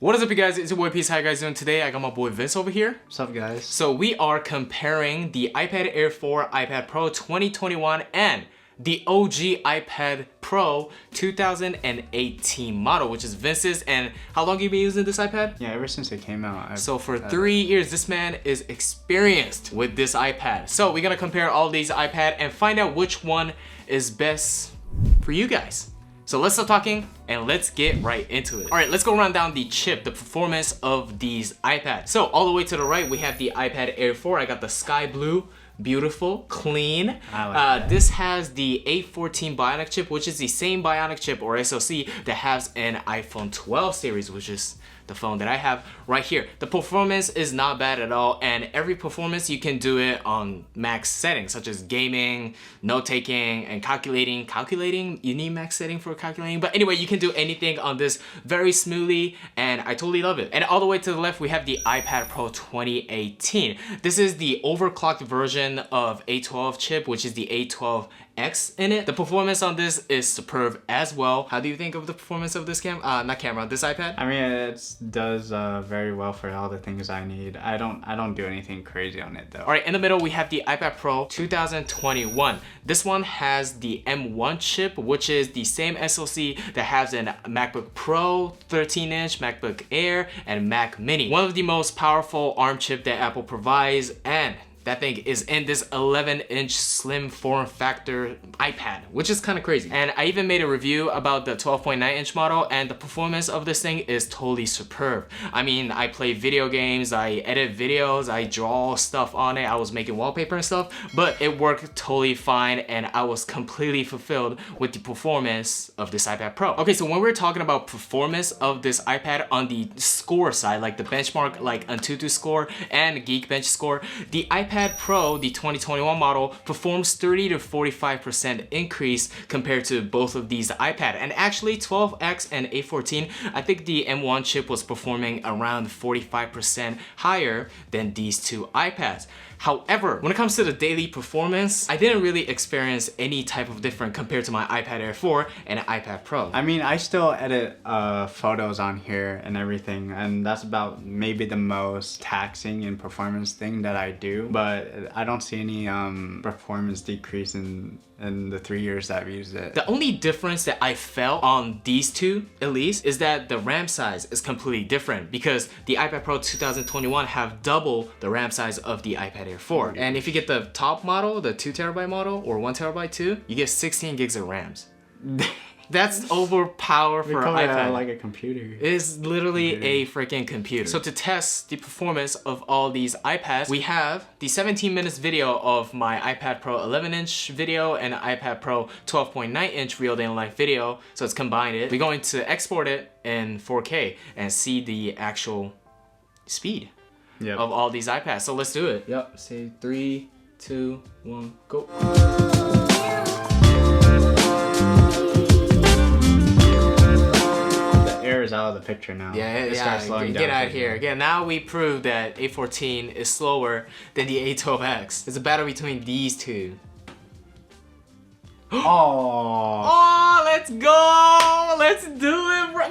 What is up, you guys? It's your boy Peace. How you guys doing today? I got my boy Vince over here. What's up, guys? So we are comparing the iPad Air 4, iPad Pro 2021 and the OG iPad Pro 2018 model, which is Vince's. And how long have you been using this iPad? Yeah, ever since it came out. So for 3 years, this man is experienced with this iPad. So we're gonna compare all these iPad and find out which one is best for you guys. So let's stop talking and let's get right into it. All right, let's go run down the chip, the performance of these iPads. So all the way to the right, we have the iPad Air 4. I got the sky blue, beautiful, clean. I like that. This has the A14 Bionic chip, which is the same Bionic chip or SoC that has an iPhone 12 series, which is the phone that I have right here. The performance is not bad at all, and every performance you can do it on max settings, such as gaming, note-taking, and calculating. Calculating, you need max setting for calculating, but anyway, you can do anything on this very smoothly, and I totally love it. And all the way to the left, we have the iPad Pro 2018. This is the overclocked version of A12 chip, which is the A12X in it. The performance on this is superb as well. How do you think of the performance of this this iPad? I mean, it does very well for all the things I need. I don't do anything crazy on it though. All right, in the middle we have the iPad Pro 2021. This one has the M1 chip, which is the same SoC that has an MacBook Pro 13-inch, MacBook Air, and Mac Mini. One of the most powerful ARM chip that Apple provides, and that thing is in this 11-inch slim form factor iPad, which is kind of crazy. And I even made a review about the 12.9-inch model, and the performance of this thing is totally superb. I mean, I play video games, I edit videos, I draw stuff on it, I was making wallpaper and stuff, but it worked totally fine, and I was completely fulfilled with the performance of this iPad Pro. Okay, so when we're talking about performance of this iPad on the score side, like the benchmark, like Antutu score and Geekbench score, the iPad Pro, the 2021 model, performs 30 to 45% increase compared to both of these iPad. And actually 12X and A14, I think the M1 chip was performing around 45% higher than these two iPads. However, when it comes to the daily performance, I didn't really experience any type of difference compared to my iPad Air 4 and iPad Pro. I mean, I still edit photos on here and everything, and that's about maybe the most taxing and performance thing that I do, but I don't see any performance decrease in the 3 years that I've used it. The only difference that I felt on these two, at least, is that the RAM size is completely different, because the iPad Pro 2021 have double the RAM size of the iPad Air 4. And if you get the top model, the 2TB model, or 1TB too, you get 16 gigs of RAMs. That's overpowered for an iPad. Like a computer. It is literally a freaking computer. So to test the performance of all these iPads, we have the 17 minutes video of my iPad Pro 11-inch video and iPad Pro 12.9-inch real day in life video. So it's combined it. We're going to export it in 4K and see the actual speed of all these iPads. So let's do it. Yep, say 3, 2, 1, go. Air is out of the picture now. Yeah, It starts slowing down. get out of here. Again, now we proved that A14 is slower than the A12X. It's a battle between these two. Oh, let's go! Let's do it, bro!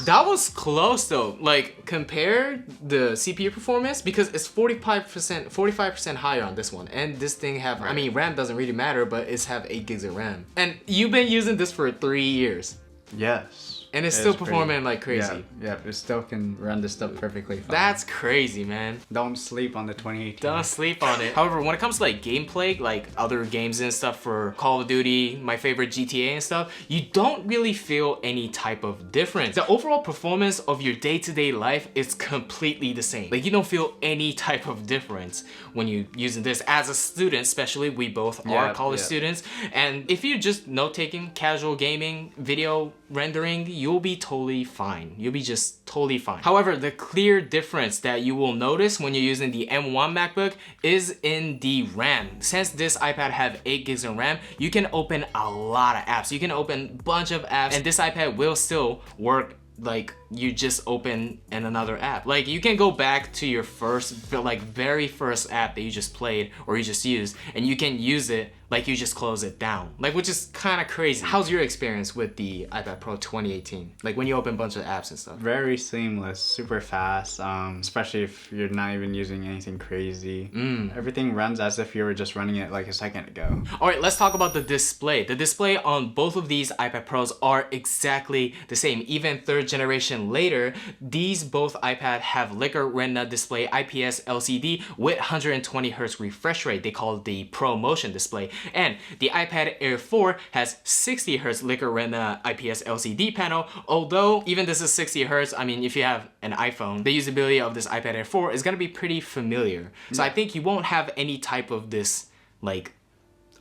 That was close though. Like, compare the CPU performance, because it's 45% higher on this one. And this thing have, I mean, RAM doesn't really matter, but it's have 8 gigs of RAM. And you've been using this for 3 years. Yes. And it's still performing like crazy. Yeah, it still can run this stuff perfectly fine. That's crazy, man. Don't sleep on the 2018. Don't sleep on it. However, when it comes to like gameplay, like other games and stuff for Call of Duty, my favorite GTA and stuff, you don't really feel any type of difference. The overall performance of your day-to-day life is completely the same. Like, you don't feel any type of difference when you're using this. As a student, especially, we both are college students. And if you're just note-taking, casual gaming, video rendering, you'll be totally fine. You'll be just totally fine. However, the clear difference that you will notice when you're using the M1 MacBook is in the RAM. Since this iPad have 8 gigs of RAM, you can open a lot of apps. You can open a bunch of apps, and this iPad will still work like you just open in another app. Like you can go back to your very first app that you just played or you just used, and you can use it like you just close it down. Like, which is kind of crazy. How's your experience with the iPad Pro 2018? Like when you open a bunch of apps and stuff? Very seamless, super fast, especially if you're not even using anything crazy. Everything runs as if you were just running it like a second ago. All right, let's talk about the display. The display on both of these iPad Pros are exactly the same. Even third generation later, these both iPad have Liquid Retina display IPS LCD with 120 Hz refresh rate. They call it the Pro Motion display. And the iPad Air 4 has 60 Hz Liquid Retina IPS LCD panel. Although even this is 60 Hz, I mean, if you have an iPhone, the usability of this iPad Air 4 is gonna be pretty familiar. So I think you won't have any type of this like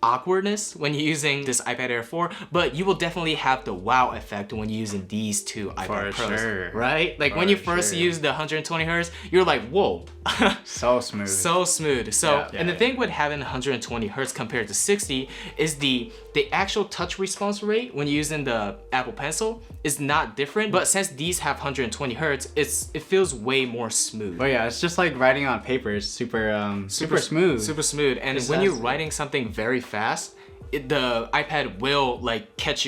awkwardness when you're using this iPad Air 4, but you will definitely have the wow effect when you're using these two iPad Pros, sure. right? Like when you first use the 120 Hz, you're like, whoa. So smooth. So smooth. So, and the thing with having 120 Hz compared to 60 is the actual touch response rate when you're using the Apple Pencil is not different, but since these have 120 Hz, it feels way more smooth. But yeah, it's just like writing on paper. It's super smooth. Super smooth. And when you're writing something very fast, the iPad will like catch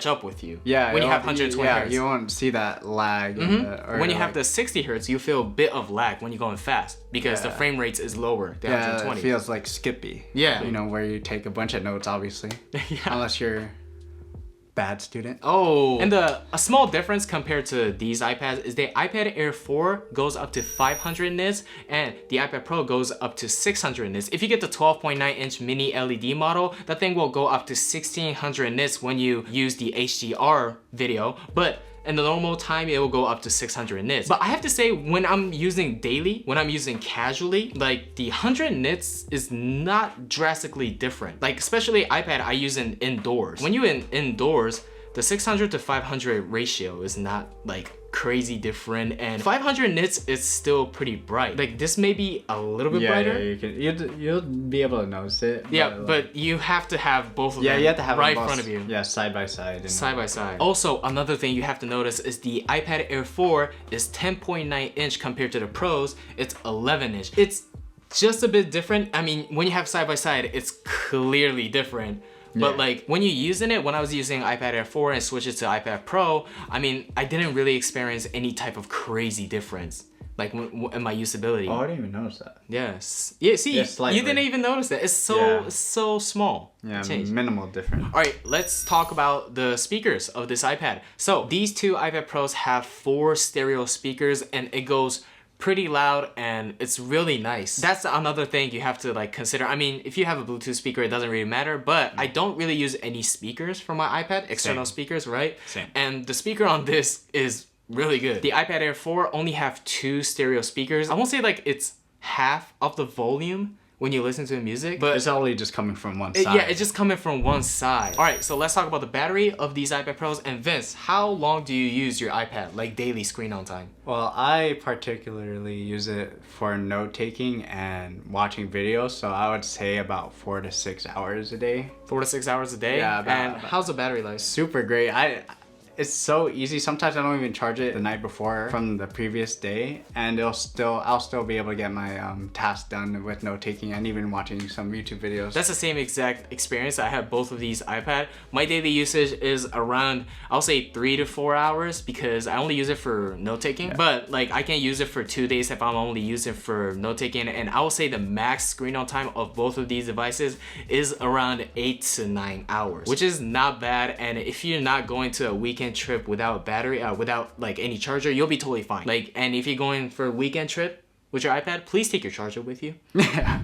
up with you. Yeah. When you have 120 Hz. You won't see that lag. When you have the 60 Hz, you feel a bit of lag when you're going fast because the frame rates is lower than 120. It feels like Skippy. Yeah. You know, where you take a bunch of notes, obviously. Unless you're bad student. Oh, and a small difference compared to these iPads is the iPad Air 4 goes up to 500 nits and the iPad Pro goes up to 600 nits. If you get the 12.9-inch mini LED model, that thing will go up to 1600 nits when you use the HDR video, but in the normal time, it will go up to 600 nits. But I have to say, when I'm using daily, when I'm using casually, like the 100 nits is not drastically different. Like especially iPad, I use in indoors. When you're in indoors, the 600 to 500 ratio is not like crazy different, and 500 nits is still pretty bright. Like this may be a little bit brighter. Yeah, you'll be able to notice it. Yeah, but you have to have both of them you have to have right them in front of you. Yeah, side by side. Side by side. Also, another thing you have to notice is the iPad Air 4 is 10.9 inch compared to the Pros. It's 11 inch. It's just a bit different. I mean, when you have side by side, it's clearly different. But like when you're using it, when I was using iPad Air 4 and switched it to iPad Pro, I mean, I didn't really experience any type of crazy difference like in my usability. Oh, I didn't even notice that. Yes. Yeah, see, you didn't even notice that. It's so small. Yeah, minimal difference. All right, let's talk about the speakers of this iPad. So these two iPad Pros have 4 stereo speakers and it goes pretty loud and it's really nice. That's another thing you have to like consider. I mean, if you have a Bluetooth speaker, it doesn't really matter, but I don't really use any speakers for my iPad, external speakers, right? Same. And the speaker on this is really good. The iPad Air 4 only have 2 stereo speakers. I won't say like it's half of the volume when you listen to the music, but it's only just coming from one side. Yeah, it's just coming from one side. All right, so let's talk about the battery of these iPad Pros. And Vince, how long do you use your iPad, like daily screen on time? Well, I particularly use it for note taking and watching videos, so I would say about 4 to 6 hours a day. 4 to 6 hours a day? Yeah. And how's the battery life? Super great. It's so easy. Sometimes I don't even charge it the night before from the previous day, and I'll still be able to get my tasks done with note taking and even watching some YouTube videos. That's the same exact experience. I have both of these iPad. My daily usage is around, I'll say 3 to 4 hours because I only use it for note taking. Yeah. But like I can use it for 2 days if I'm only using it for note taking, and I will say the max screen on time of both of these devices is around 8 to 9 hours, which is not bad. And if you're not going to a weekend trip without battery, without like any charger, you'll be totally fine. Like, and if you're going for a weekend trip with your iPad, please take your charger with you.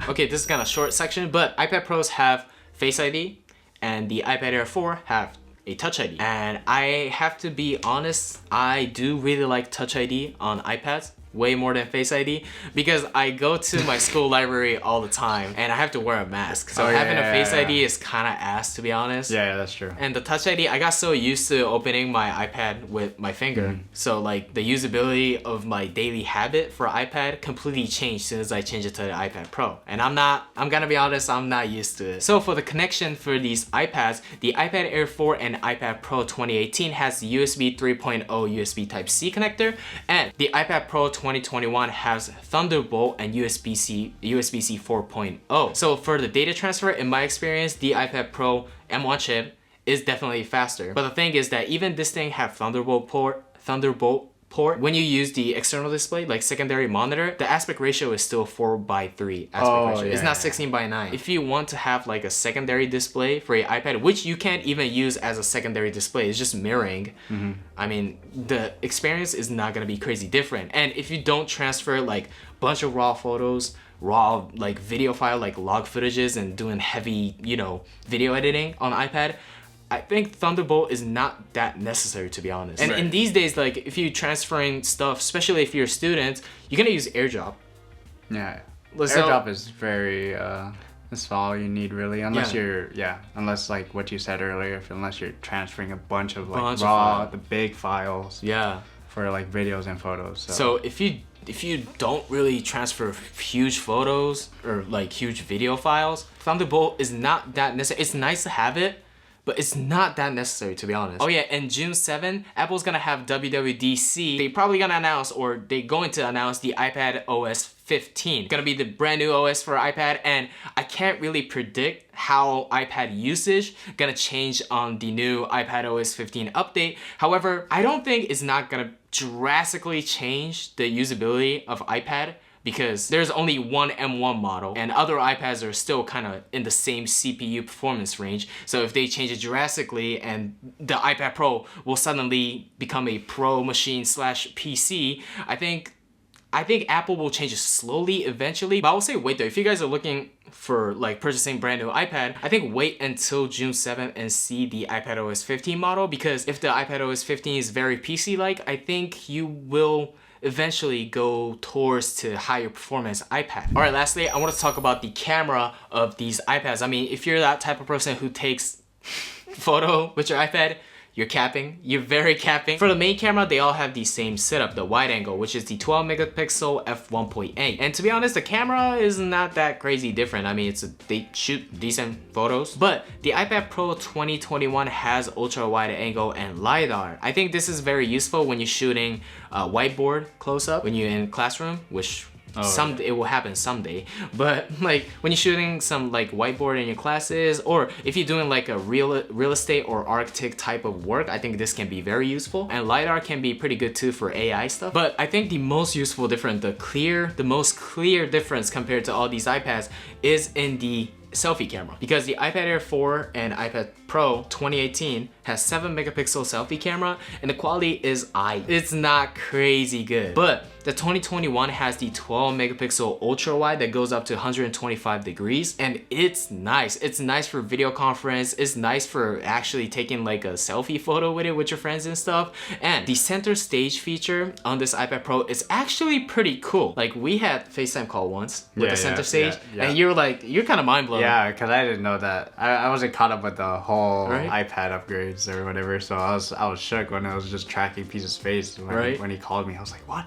Okay, this is kind of short section, but iPad Pros have Face ID and the iPad Air 4 have a Touch ID. And I have to be honest, I do really like Touch ID on iPads way more than Face ID because I go to my school library all the time and I have to wear a mask. So having a Face ID is kind of ass, to be honest. Yeah, that's true. And the Touch ID, I got so used to opening my iPad with my finger. So like the usability of my daily habit for iPad completely changed as soon as I changed it to the iPad Pro. And I'm gonna be honest, I'm not used to it. So for the connection for these iPads, the iPad Air 4 and iPad Pro 2018 has the USB 3.0 USB Type-C connector, and the iPad Pro 2021 has Thunderbolt and USB-C 4.0. So for the data transfer, in my experience, the iPad Pro M1 chip is definitely faster. But the thing is that even this thing have Thunderbolt port, when you use the external display, like secondary monitor, the aspect ratio is still 4:3 aspect ratio. It's not 16:9. If you want to have like a secondary display for your iPad, which you can't even use as a secondary display, it's just mirroring. I mean, the experience is not gonna be crazy different. And if you don't transfer like bunch of raw photos, raw like video file, like log footages and doing heavy, video editing on iPad, I think Thunderbolt is not that necessary, to be honest. And in these days, like if you're transferring stuff, especially if you're a student, you're gonna use AirDrop. Yeah. AirDrop is very that's all you need really, unless unless like what you said earlier, unless you're transferring a bunch of like the big files. Yeah. For like videos and photos. So if you don't really transfer huge photos or like huge video files, Thunderbolt is not that necessary. It's nice to have it, but it's not that necessary, to be honest. Oh yeah, and June 7, Apple's gonna have WWDC. They probably gonna announce, or they going to announce the iPad OS 15. It's gonna be the brand new OS for iPad, and I can't really predict how iPad usage gonna change on the new iPad OS 15 update. However, I don't think it's not gonna drastically change the usability of iPad, because there's only one M1 model and other iPads are still kind of in the same CPU performance range. So if they change it drastically and the iPad Pro will suddenly become a pro machine / PC, I think Apple will change it slowly eventually. But I will say wait though, if you guys are looking for like purchasing brand new iPad, I think wait until June 7th and see the iPad OS 15 model, because if the iPad OS 15 is very PC-like, I think you will eventually go towards to higher performance iPad. All right, lastly, I want to talk about the camera of these iPads. I mean, if you're that type of person who takes photo with your iPad, you're capping. You're very capping. For the main camera, they all have the same setup, the wide angle, which is the 12 megapixel f1.8. And to be honest, the camera is not that crazy different. I mean, they shoot decent photos. But the iPad Pro 2021 has ultra wide angle and LiDAR. I think this is very useful when you're shooting whiteboard close up, when you're in classroom, which it will happen someday. But like when you're shooting some like whiteboard in your classes, or if you're doing like a real estate or architect type of work, I think this can be very useful. And LiDAR can be pretty good too for AI stuff. But I think the most useful difference, the most clear difference compared to all these iPads is in the selfie camera, because the iPad Air 4 and iPad Pro 2018 has 7 megapixel selfie camera and the quality is it's not crazy good. But the 2021 has the 12 megapixel ultra wide that goes up to 125 degrees, and it's nice. It's nice for video conference. It's nice for actually taking like a selfie photo with it with your friends and stuff. And the center stage feature on this iPad Pro is actually pretty cool. Like we had FaceTime call once with the center stage, and you're kind of mind blown. Yeah, because I didn't know that. I wasn't caught up with the whole iPad upgrades or whatever, so I was shook when I was just tracking Peace's face when he called me. I was like, what?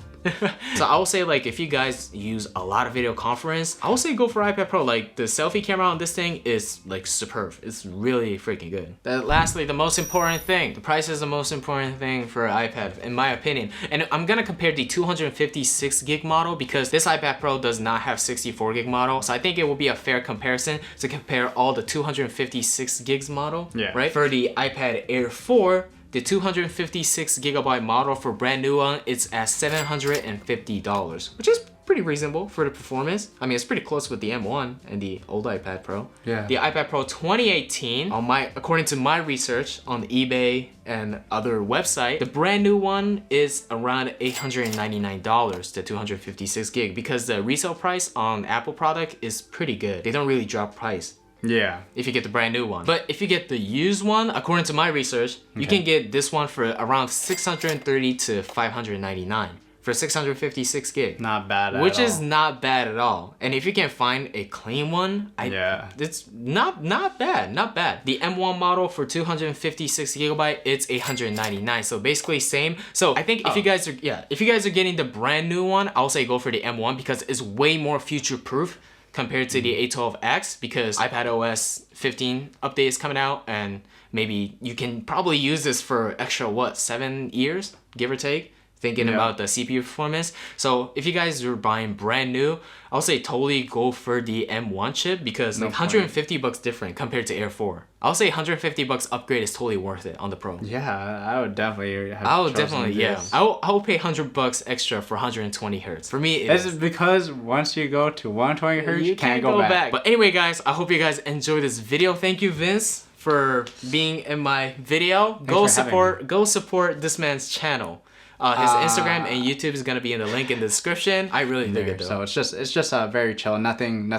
So I will say, like, if you guys use a lot of video conference, I will say go for iPad Pro. Like the selfie camera on this thing is like superb. It's really freaking good. Lastly, the most important thing, the price is the most important thing for iPad in my opinion. And I'm gonna compare the 256 gig model, because this iPad Pro does not have 64 gig model. So I think it will be a fair comparison to compare all the 256 gigs model, right? For the iPad Air 4, the 256 gigabyte model for brand new one, it's at $750, which is pretty reasonable for the performance. I mean, it's pretty close with the M1 and the old iPad Pro. Yeah. The iPad Pro 2018, according to my research on eBay and other website, the brand new one is around $899, the 256 gig, because the resale price on Apple product is pretty good. They don't really drop price. Yeah. If you get the brand new one. But if you get the used one, according to my research, you can get this one for around $630 to $599. for 656 gig. Not bad at Which all. is not bad at all. And if you can find a clean one, it's not bad, not bad. The M1 model for 256 gigabyte, it's 899. So basically same. So I think if you guys are getting the brand new one, I'll say go for the M1 because it's way more future proof compared to the A12X, because iPadOS 15 update is coming out, and maybe you can probably use this for extra 7 years, give or take, thinking about the CPU performance. So if you guys are buying brand new, I'll say totally go for the M1 chip, because like $150 different compared to Air 4. I'll say $150 upgrade is totally worth it on the Pro. Yeah, I would definitely have I would chosen definitely, this. I will pay $100 extra for 120 hertz. For me, This is because once you go to 120 hertz, you can't go back. But anyway, guys, I hope you guys enjoyed this video. Thank you, Vince, for being in my video. Go support this man's channel. His Instagram and YouTube is gonna be in the link in the description. I really dig it though. So it's just a very chill, nothing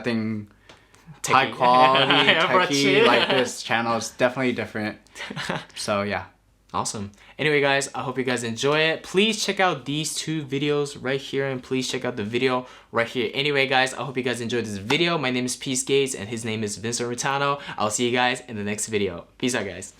high quality techie like this channel. Is definitely different. So yeah. Awesome. Anyway, guys, I hope you guys enjoy it. Please check out these 2 videos right here, and please check out the video right here. Anyway, guys, I hope you guys enjoyed this video. My name is Peace Gates, and his name is Vincent Rutano. I'll see you guys in the next video. Peace out, guys.